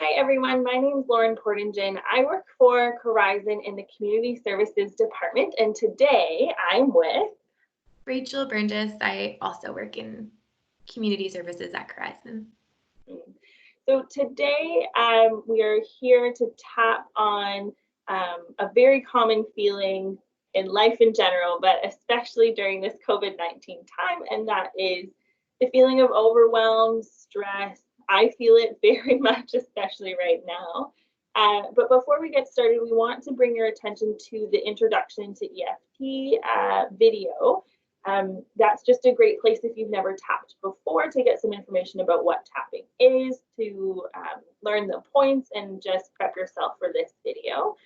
Hi everyone, my name is Lauren Portingen. I work for Corizon in the Community Services Department, and today I'm with Rachel Burgess. I also work in community services at Corizon. So today we are here to tap on a very common feeling in life in general, but especially during this COVID-19 time, and that is the feeling of overwhelm, stress. I feel it very much, especially right now. But before we get started, we want to bring your attention to the introduction to EFT video. That's just a great place if you've never tapped before to get some information about what tapping is, to learn the points and just prep yourself for this video.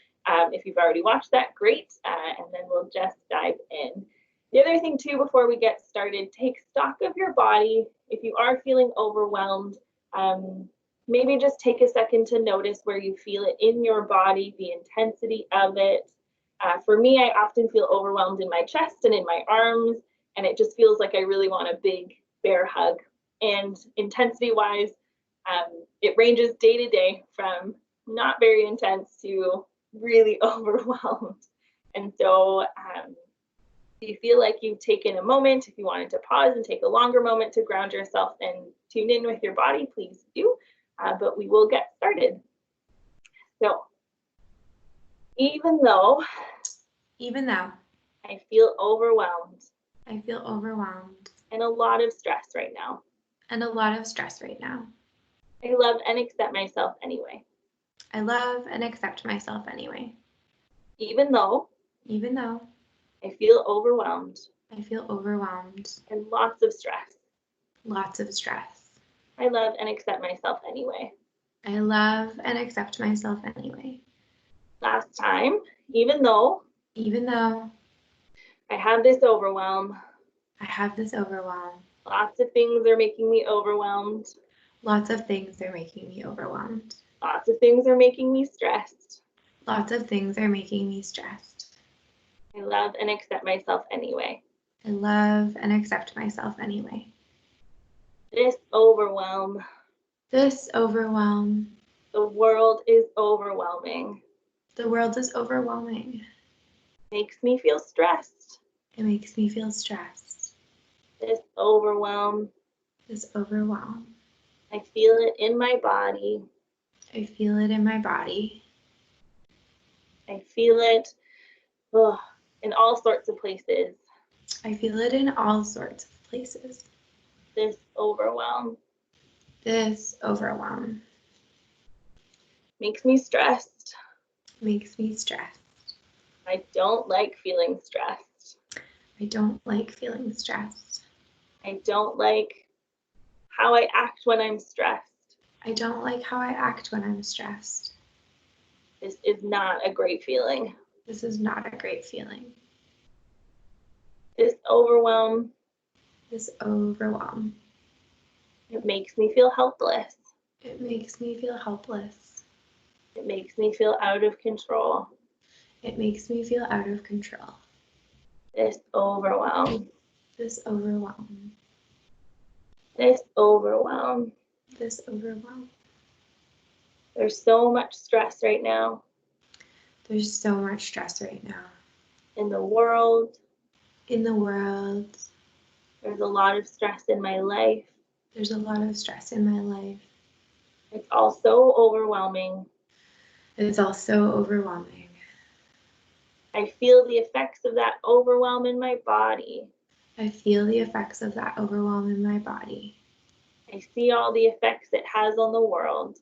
If you've already watched that, great, and then we'll just dive in. The other thing too, before we get started, take stock of your body. If you are feeling overwhelmed, maybe just take a second to notice where you feel it in your body, the intensity of it. For me, I often feel overwhelmed in my chest and in my arms, and it just feels like I really want a big bear hug. And intensity-wise, it ranges day to day from not very intense to really overwhelmed. And so if you feel like you've taken a moment, if you wanted to pause and take a longer moment to ground yourself and tune in with your body, please do. But we will get started. So even though I feel overwhelmed and a lot of stress right now, I love and accept myself anyway. Even though I feel overwhelmed and lots of stress, I love and accept myself anyway. Last time, even though I have this overwhelm, lots of things are making me overwhelmed. Lots of things are making me stressed. I love and accept myself anyway. This overwhelm. The world is overwhelming. Makes me feel stressed. This overwhelm. I feel it in my body. I feel it in all sorts of places. This overwhelm. Makes me stressed. I don't like feeling stressed. I don't like how I act when I'm stressed. This is not a great feeling. This overwhelm. It makes me feel helpless. It makes me feel out of control. This overwhelm. There's so much stress right now. In the world. There's a lot of stress in my life. It's also overwhelming. I feel the effects of that overwhelm in my body. I see all the effects it has on the world.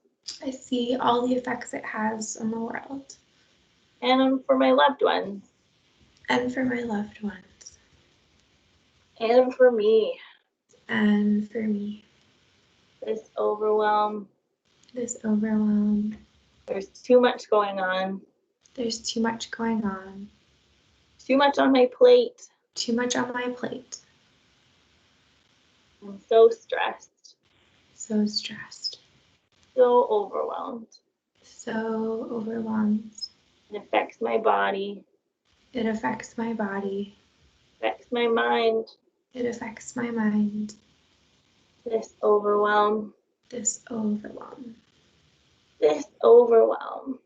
And for my loved ones. And for me. This overwhelm. There's too much going on. Too much on my plate. I'm so stressed. So overwhelmed. It affects my body. Affects my mind. This overwhelm. overwhelm.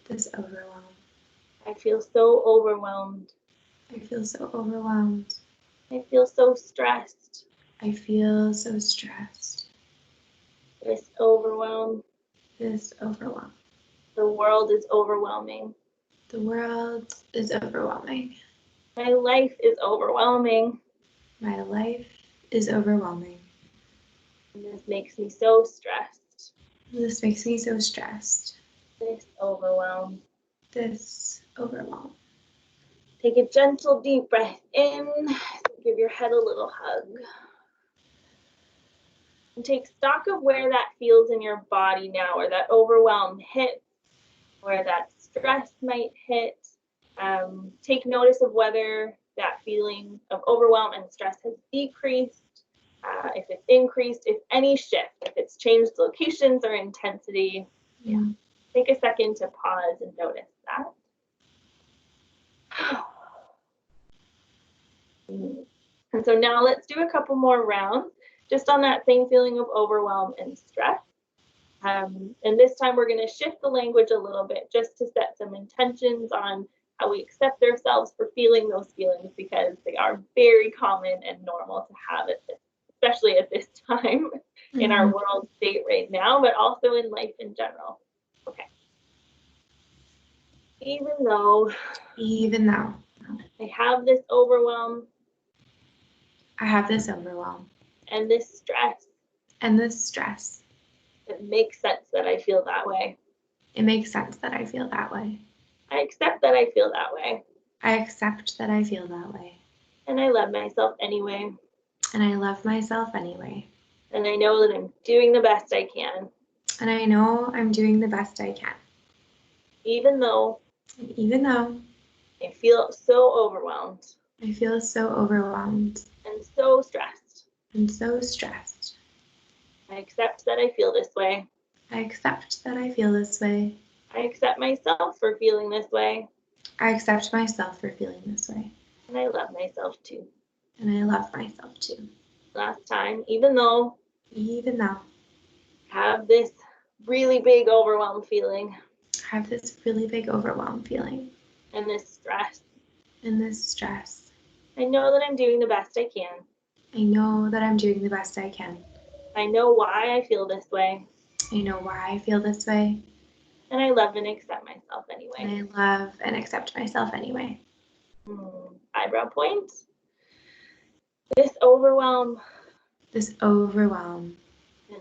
This overwhelm. I feel so overwhelmed. I feel so overwhelmed. I feel so stressed. I feel so stressed. This overwhelm. This overwhelm. The world is overwhelming. The world is overwhelming. My life is overwhelming. My life is overwhelming. And this makes me so stressed. This makes me so stressed. This overwhelm. This overwhelm. Take a gentle deep breath in. Give your head a little hug. And take stock of where that feels in your body now, where that overwhelm hits, where that stress might hit. Take notice of whether that feeling of overwhelm and stress has decreased, if it's increased, if any shift, if it's changed locations or intensity. Yeah. Take a second to pause and notice that. And so now let's do a couple more rounds just on that same feeling of overwhelm and stress. And this time we're going to shift the language a little bit just to set some intentions on how we accept ourselves for feeling those feelings, because they are very common and normal to have it, especially at this time in our world state right now, but also in life in general. Okay. Even though I have this overwhelm and this stress, it makes sense that I feel that way. It makes sense that I feel that way. I accept that I feel that way. I accept that I feel that way. And I love myself anyway. And I love myself anyway. And I know that I'm doing the best I can. And I know I'm doing the best I can. Even though I feel so overwhelmed. I feel so overwhelmed. And so stressed. I accept that I feel this way. I accept that I feel this way. I accept myself for feeling this way. I accept myself for feeling this way. And I love myself too. And I love myself too. Last time, even though I have this really big overwhelm feeling. And this stress. I know that I'm doing the best I can. I know that I'm doing the best I can. I know why I feel this way. I know why I feel this way. And I love and accept myself anyway. And I love and accept myself anyway. Eyebrow point. This overwhelm. And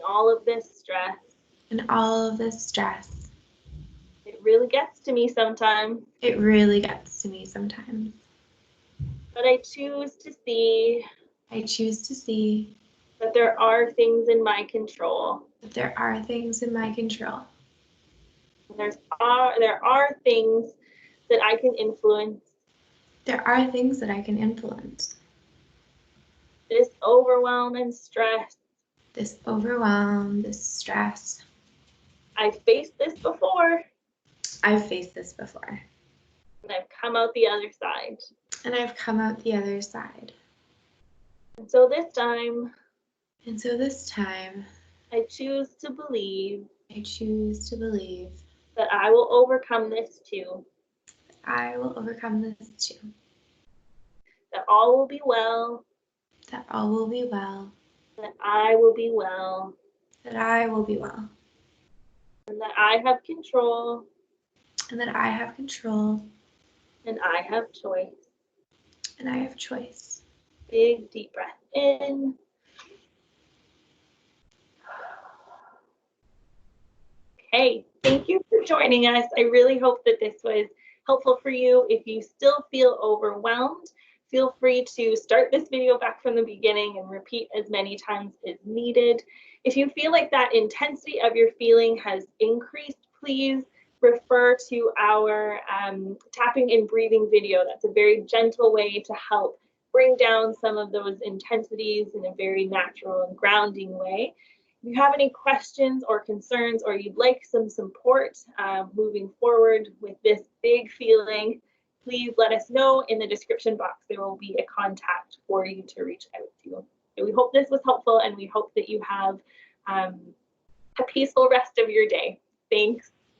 all of this stress. It really gets to me sometimes. But I choose to see that there are things in my control. And there are things that I can influence. This overwhelm and stress. I've faced this before. And I've come out the other side. And so this time, I choose to believe that I will overcome this too. That all will be well. That I will be well. And that I have control. And I have choice. Big deep breath in. Okay, thank you for joining us. I really hope that this was helpful for you. If you still feel overwhelmed, feel free to start this video back from the beginning and repeat as many times as needed. If you feel like that intensity of your feeling has increased, please refer to our tapping and breathing video. That's a very gentle way to help bring down some of those intensities in a very natural and grounding way. If you have any questions or concerns, or you'd like some support moving forward with this big feeling, please let us know in the description box. There will be a contact for you to reach out to. So we hope this was helpful, and we hope that you have a peaceful rest of your day. Thanks.